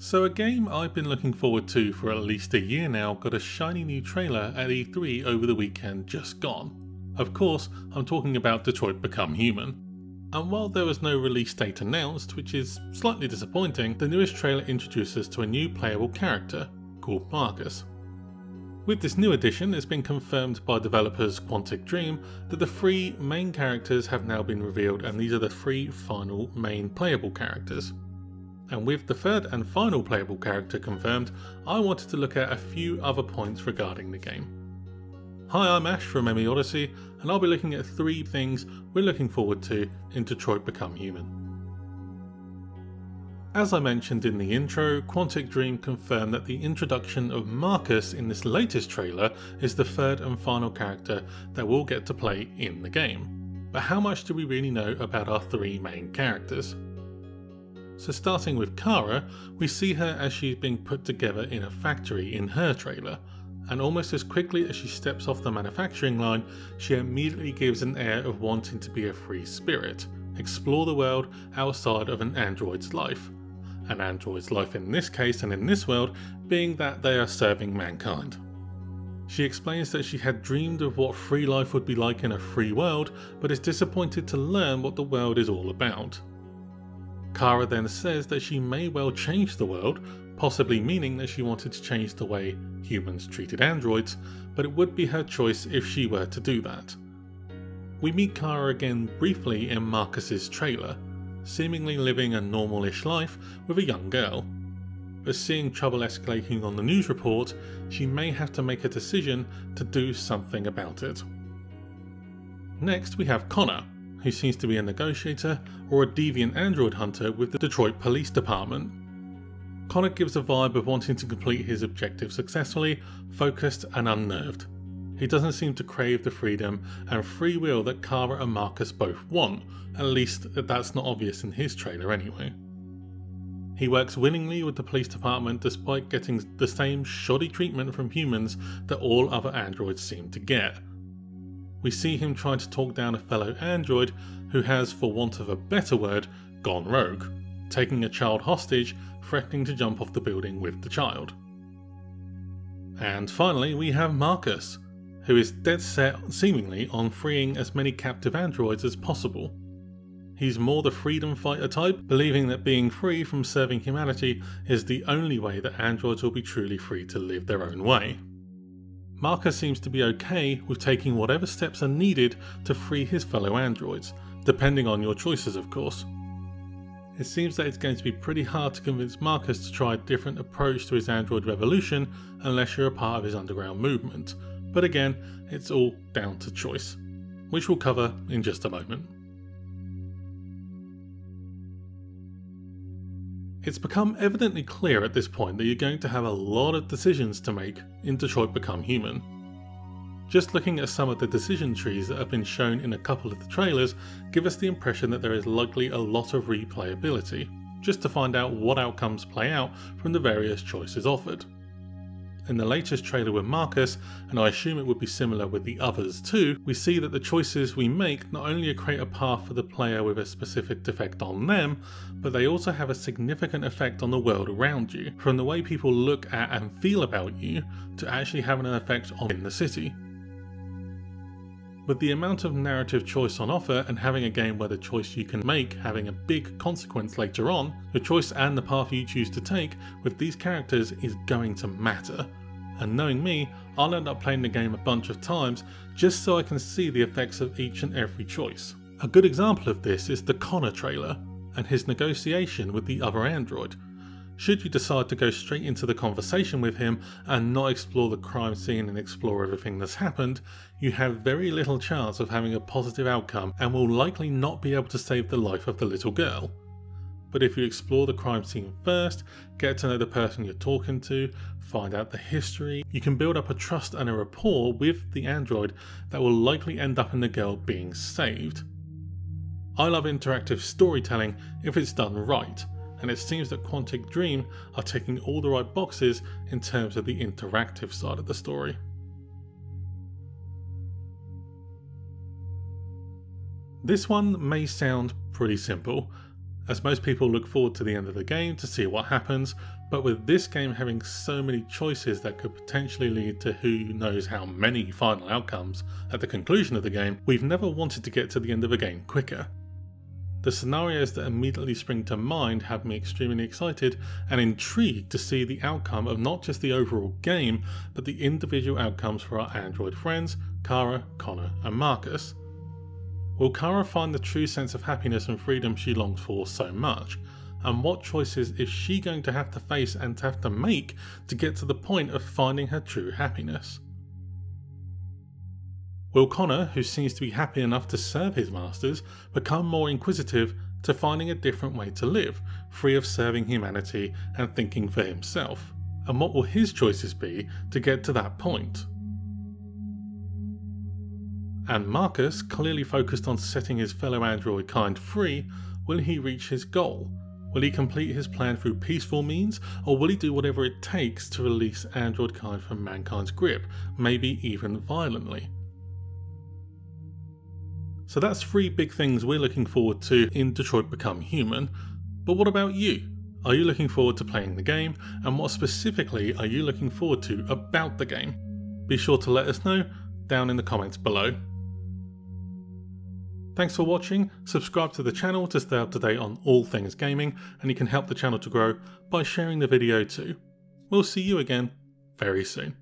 So a game I've been looking forward to for at least a year now got a shiny new trailer at E3 over the weekend just gone. Of course, I'm talking about Detroit Become Human. And while there was no release date announced, which is slightly disappointing, the newest trailer introduces us to a new playable character called Marcus. With this new addition, it's been confirmed by developers Quantic Dream that the 3 main characters have now been revealed, and these are the 3 final main playable characters. And with the 3rd and final playable character confirmed, I wanted to look at a few other points regarding the game. Hi, I'm Ash from MEOdyssey, and I'll be looking at 3 things we're looking forward to in Detroit Become Human. As I mentioned in the intro, Quantic Dream confirmed that the introduction of Marcus in this latest trailer is the 3rd and final character that we'll get to play in the game. But how much do we really know about our 3 main characters? So starting with Kara, we see her as she's being put together in a factory in her trailer, and almost as quickly as she steps off the manufacturing line, she immediately gives an air of wanting to be a free spirit, explore the world outside of an android's life. An android's life in this case and in this world being that they are serving mankind. She explains that she had dreamed of what free life would be like in a free world, but is disappointed to learn what the world is all about. Kara then says that she may well change the world, possibly meaning that she wanted to change the way humans treated androids, but it would be her choice if she were to do that. We meet Kara again briefly in Marcus's trailer, seemingly living a normal-ish life with a young girl. But seeing trouble escalating on the news report, she may have to make a decision to do something about it. Next we have Connor, who seems to be a negotiator or a deviant android hunter with the Detroit Police Department. Connor gives a vibe of wanting to complete his objective successfully, focused and unnerved. He doesn't seem to crave the freedom and free will that Kara and Marcus both want, at least that's not obvious in his trailer anyway. He works willingly with the police department despite getting the same shoddy treatment from humans that all other androids seem to get. We see him trying to talk down a fellow android who has, for want of a better word, gone rogue, taking a child hostage, threatening to jump off the building with the child. And finally we have Marcus, who is dead set seemingly on freeing as many captive androids as possible. He's more the freedom fighter type, believing that being free from serving humanity is the only way that androids will be truly free to live their own way. Marcus seems to be okay with taking whatever steps are needed to free his fellow androids, depending on your choices of course. It seems that it's going to be pretty hard to convince Marcus to try a different approach to his android revolution unless you're a part of his underground movement, but again, it's all down to choice, which we'll cover in just a moment. It's become evidently clear at this point that you're going to have a lot of decisions to make in Detroit Become Human. Just looking at some of the decision trees that have been shown in a couple of the trailers give us the impression that there is likely a lot of replayability, just to find out what outcomes play out from the various choices offered. In the latest trailer with Marcus, and I assume it would be similar with the others too, we see that the choices we make not only create a path for the player with a specific effect on them, but they also have a significant effect on the world around you, from the way people look at and feel about you to actually having an effect on the city. With the amount of narrative choice on offer and having a game where the choice you can make having a big consequence later on, the choice and the path you choose to take with these characters is going to matter. And knowing me, I'll end up playing the game a bunch of times just so I can see the effects of each and every choice. A good example of this is the Connor trailer and his negotiation with the other android. Should you decide to go straight into the conversation with him and not explore the crime scene and explore everything that's happened, you have very little chance of having a positive outcome and will likely not be able to save the life of the little girl. But if you explore the crime scene first, get to know the person you're talking to, find out the history, you can build up a trust and a rapport with the android that will likely end up in the girl being saved. I love interactive storytelling if it's done right, and it seems that Quantic Dream are ticking all the right boxes in terms of the interactive side of the story. This one may sound pretty simple, as most people look forward to the end of the game to see what happens, But with this game having so many choices that could potentially lead to who knows how many final outcomes at the conclusion of the game, we've never wanted to get to the end of a game quicker. The scenarios that immediately spring to mind have me extremely excited and intrigued to see the outcome of not just the overall game, but the individual outcomes for our android friends, Kara, Connor and Marcus. Will Kara find the true sense of happiness and freedom she longs for so much? And what choices is she going to have to face and to have to make to get to the point of finding her true happiness? Will Connor, who seems to be happy enough to serve his masters, become more inquisitive to finding a different way to live, free of serving humanity and thinking for himself? And what will his choices be to get to that point? And Marcus, clearly focused on setting his fellow android kind free, will he reach his goal? Will he complete his plan through peaceful means, or will he do whatever it takes to release android kind from mankind's grip, maybe even violently? So that's 3 big things we're looking forward to in Detroit Become Human, but what about you? Are you looking forward to playing the game, and what specifically are you looking forward to about the game? Be sure to let us know down in the comments below. Thanks for watching, subscribe to the channel to stay up to date on all things gaming, and you can help the channel to grow by sharing the video too. We'll see you again very soon.